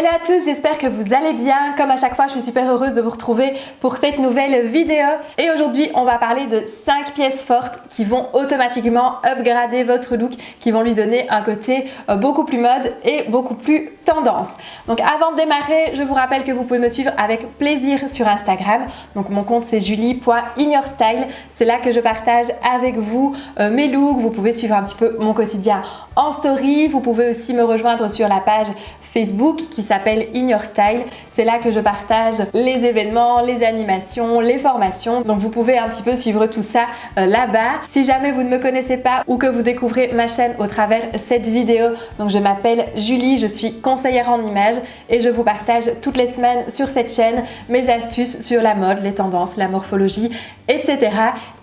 Salut à tous, j'espère que vous allez bien. Comme à chaque fois, je suis super heureuse de vous retrouver pour cette nouvelle vidéo. Et aujourd'hui, on va parler de 5 pièces fortes qui vont automatiquement upgrader votre look, qui vont lui donner un côté beaucoup plus mode et beaucoup plus tendance. Donc avant de démarrer, je vous rappelle que vous pouvez me suivre avec plaisir sur Instagram. Donc mon compte c'est julie.inyourstyle. C'est là que je partage avec vous mes looks. Vous pouvez suivre un petit peu mon quotidien en story. Vous pouvez aussi me rejoindre sur la page Facebook qui s'appelle In Your Style. C'est là que je partage les événements, les animations, les formations. Donc vous pouvez un petit peu suivre tout ça là-bas. Si jamais vous ne me connaissez pas ou que vous découvrez ma chaîne au travers cette vidéo, donc je m'appelle Julie, je suis conseillère en images et je vous partage toutes les semaines sur cette chaîne mes astuces sur la mode, les tendances, la morphologie, etc.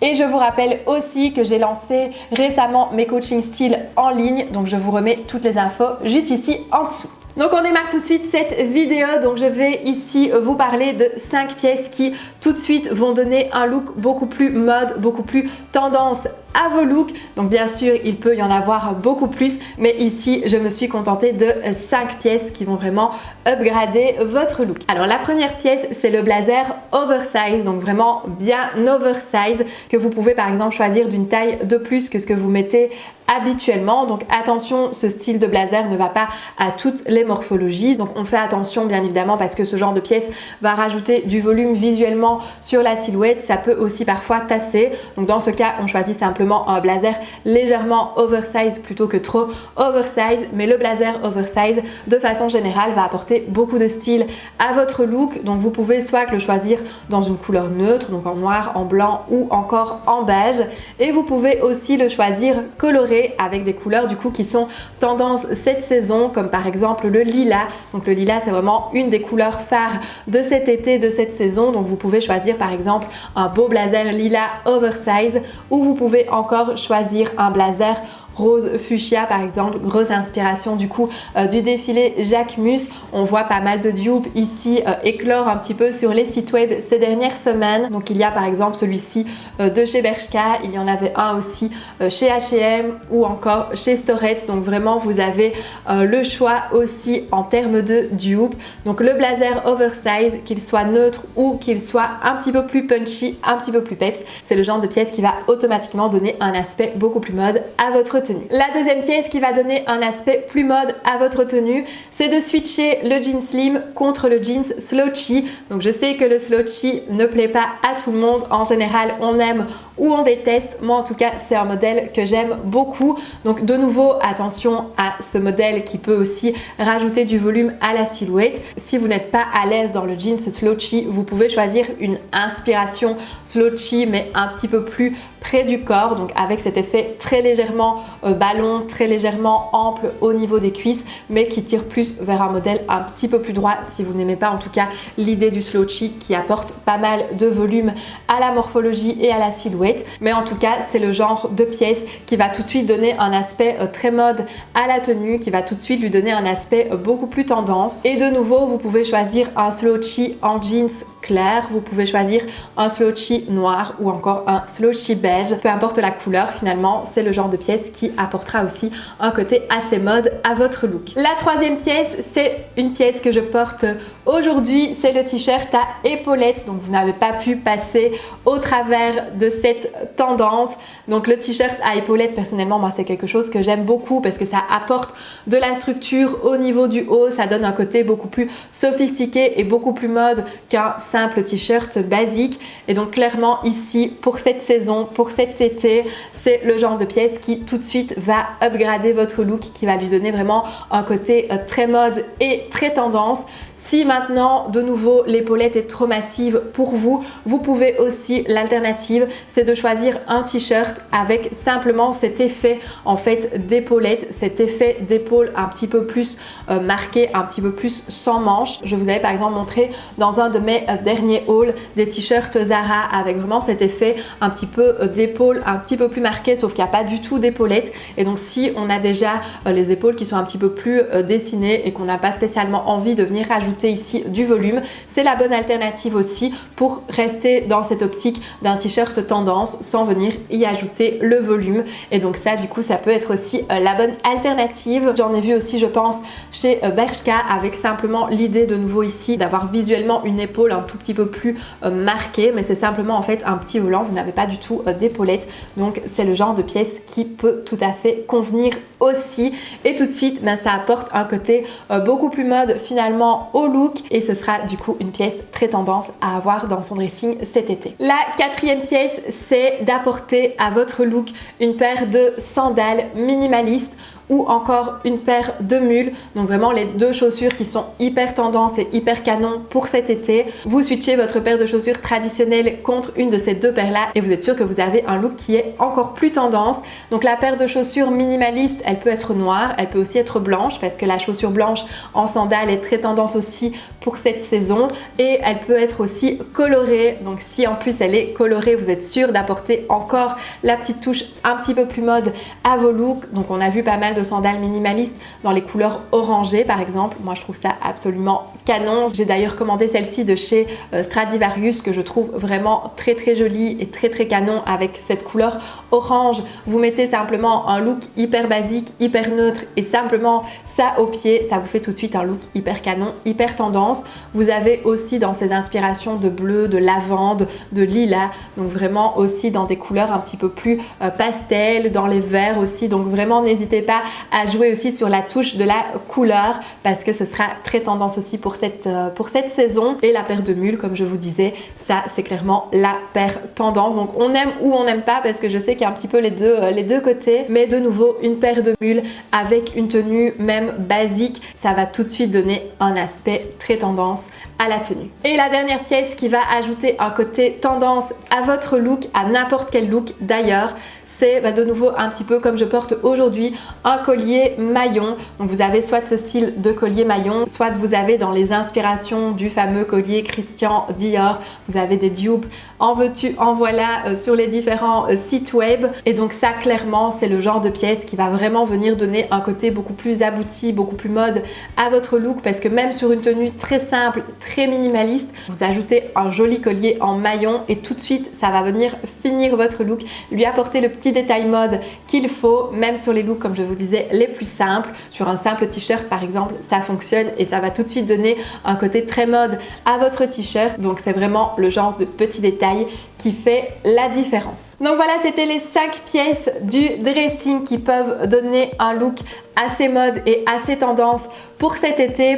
Et je vous rappelle aussi que j'ai lancé récemment mes coachings style en ligne. Donc je vous remets toutes les infos juste ici en dessous. Donc on démarre tout de suite cette vidéo. Donc je vais ici vous parler de 5 pièces qui tout de suite vont donner un look beaucoup plus mode, beaucoup plus tendance à vos looks. Donc bien sûr, il peut y en avoir beaucoup plus, mais ici, je me suis contentée de 5 pièces qui vont vraiment upgrader votre look. Alors la première pièce, c'est le blazer oversize, donc vraiment bien oversize, que vous pouvez par exemple choisir d'une taille de plus que ce que vous mettez habituellement. Donc attention, ce style de blazer ne va pas à toutes les morphologies. Donc on fait attention bien évidemment parce que ce genre de pièce va rajouter du volume visuellement sur la silhouette. Ça peut aussi parfois tasser. Donc dans ce cas, on choisit simplement un blazer légèrement oversize plutôt que trop oversize. Mais le blazer oversize, de façon générale, va apporter beaucoup de style à votre look. Donc vous pouvez soit le choisir dans une couleur neutre, donc en noir, en blanc ou encore en beige. Et vous pouvez aussi le choisir coloré avec des couleurs du coup qui sont tendance cette saison, comme par exemple le lilas. Donc le lilas, c'est vraiment une des couleurs phares de cet été, de cette saison. Donc vous pouvez choisir par exemple un beau blazer lilas oversize, ou vous pouvez encore choisir un blazer rose fuchsia par exemple, grosse inspiration du coup du défilé Jacquemus. On voit pas mal de dupes ici éclore un petit peu sur les sites web ces dernières semaines. Donc il y a par exemple celui-ci de chez Bershka, il y en avait un aussi chez H&M ou encore chez Storette. Donc vraiment vous avez le choix aussi en termes de dupes. Donc le blazer oversize, qu'il soit neutre ou qu'il soit un petit peu plus punchy, un petit peu plus peps, c'est le genre de pièce qui va automatiquement donner un aspect beaucoup plus mode à votre tenue. La deuxième pièce qui va donner un aspect plus mode à votre tenue, c'est de switcher le jean slim contre le jeans slouchy. Donc je sais que le slouchy ne plaît pas à tout le monde. En général, on aime ou on déteste. Moi en tout cas, c'est un modèle que j'aime beaucoup. Donc de nouveau, attention à ce modèle qui peut aussi rajouter du volume à la silhouette. Si vous n'êtes pas à l'aise dans le jeans slouchy, vous pouvez choisir une inspiration slouchy mais un petit peu plus près du corps, donc avec cet effet très légèrement ballon, très légèrement ample au niveau des cuisses, mais qui tire plus vers un modèle un petit peu plus droit si vous n'aimez pas en tout cas l'idée du slouchy qui apporte pas mal de volume à la morphologie et à la silhouette. Mais en tout cas, c'est le genre de pièce qui va tout de suite donner un aspect très mode à la tenue, qui va tout de suite lui donner un aspect beaucoup plus tendance. Et de nouveau, vous pouvez choisir un slouchy en jeans clair, vous pouvez choisir un slouchy noir ou encore un slouchy beige, peu importe la couleur, finalement c'est le genre de pièce qui apportera aussi un côté assez mode à votre look. La troisième pièce, c'est une pièce que je porte aujourd'hui, c'est le t-shirt à épaulettes. Donc vous n'avez pas pu passer au travers de cette tendance. Donc le t-shirt à épaulettes, personnellement moi c'est quelque chose que j'aime beaucoup parce que ça apporte de la structure au niveau du haut, ça donne un côté beaucoup plus sophistiqué et beaucoup plus mode qu'un simple t-shirt basique. Et donc clairement ici pour cette saison, pour cet été, c'est le genre de pièce qui tout de suite va upgrader votre look, qui va lui donner vraiment un côté très mode et très tendance. Si maintenant de nouveau l'épaulette est trop massive pour vous, vous pouvez aussi, l'alternative c'est de choisir un t-shirt avec simplement cet effet en fait d'épaulette, cet effet d'épaule un petit peu plus marqué, un petit peu plus sans manches. Je vous avais par exemple montré dans un de mes dernier haul des t-shirts Zara avec vraiment cet effet un petit peu d'épaule un petit peu plus marqué, sauf qu'il n'y a pas du tout d'épaulettes. Et donc si on a déjà les épaules qui sont un petit peu plus dessinées et qu'on n'a pas spécialement envie de venir rajouter ici du volume, c'est la bonne alternative aussi pour rester dans cette optique d'un t-shirt tendance sans venir y ajouter le volume. Et donc ça, du coup, ça peut être aussi la bonne alternative. J'en ai vu aussi, je pense, chez Bershka avec simplement l'idée de nouveau ici d'avoir visuellement une épaule un tout petit peu plus marquée, mais c'est simplement en fait un petit volant, vous n'avez pas du tout d'épaulettes. Donc c'est le genre de pièce qui peut tout à fait convenir aussi. Et tout de suite, ça apporte un côté beaucoup plus mode finalement au look et ce sera du coup une pièce très tendance à avoir dans son dressing cet été. La quatrième pièce, c'est d'apporter à votre look une paire de sandales minimalistes ou encore une paire de mules. Donc vraiment les deux chaussures qui sont hyper tendance et hyper canon pour cet été. Vous switchez votre paire de chaussures traditionnelle contre une de ces deux paires là et vous êtes sûr que vous avez un look qui est encore plus tendance. Donc la paire de chaussures minimaliste, elle peut être noire, elle peut aussi être blanche parce que la chaussure blanche en sandales est très tendance aussi pour cette saison et elle peut être aussi colorée. Donc si en plus elle est colorée, vous êtes sûr d'apporter encore la petite touche un petit peu plus mode à vos looks. Donc on a vu pas mal de sandales minimalistes dans les couleurs orangées par exemple. Moi je trouve ça absolument canon. J'ai d'ailleurs commandé celle-ci de chez Stradivarius que je trouve vraiment très très jolie et très très canon avec cette couleur orange. Vous mettez simplement un look hyper basique, hyper neutre et simplement ça au pied, ça vous fait tout de suite un look hyper canon, hyper tendance. Vous avez aussi dans ces inspirations de bleu, de lavande, de lilas, donc vraiment aussi dans des couleurs un petit peu plus pastel, dans les verts aussi. Donc vraiment n'hésitez pas à jouer aussi sur la touche de la couleur parce que ce sera très tendance aussi pour cette saison. Et la paire de mules, comme je vous disais, ça c'est clairement la paire tendance. Donc on aime ou on n'aime pas parce que je sais qu'il y a un petit peu les deux côtés, mais de nouveau une paire de mules avec une tenue même basique, ça va tout de suite donner un aspect très tendance à la tenue. Et la dernière pièce qui va ajouter un côté tendance à votre look, à n'importe quel look d'ailleurs, c'est de nouveau un petit peu comme je porte aujourd'hui, un collier maillon. Donc vous avez soit ce style de collier maillon, soit vous avez dans les inspirations du fameux collier Christian Dior, vous avez des dupes en veux-tu en voilà sur les différents sites web. Et donc ça clairement c'est le genre de pièce qui va vraiment venir donner un côté beaucoup plus abouti, beaucoup plus mode à votre look parce que même sur une tenue très simple, très minimaliste, vous ajoutez un joli collier en maillon et tout de suite ça va venir finir votre look, lui apporter le petit détail mode qu'il faut, même sur les looks comme je vous disais les plus simples. Sur un simple t-shirt par exemple, ça fonctionne et ça va tout de suite donner un côté très mode à votre t-shirt. Donc c'est vraiment le genre de petit détail qui fait la différence. Donc voilà, c'était les 5 pièces du dressing qui peuvent donner un look assez mode et assez tendance pour cet été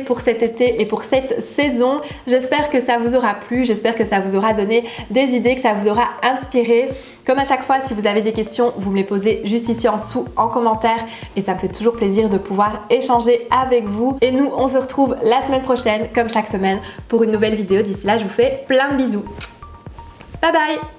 et pour cette saison. J'espère que ça vous aura plu, j'espère que ça vous aura donné des idées, que ça vous aura inspiré. Comme à chaque fois, si vous avez des questions, vous me les posez juste ici en dessous en commentaire et ça me fait toujours plaisir de pouvoir échanger avec vous. Et nous, on se retrouve la semaine prochaine, comme chaque semaine, pour une nouvelle vidéo. D'ici là, je vous fais plein de bisous. Bye bye!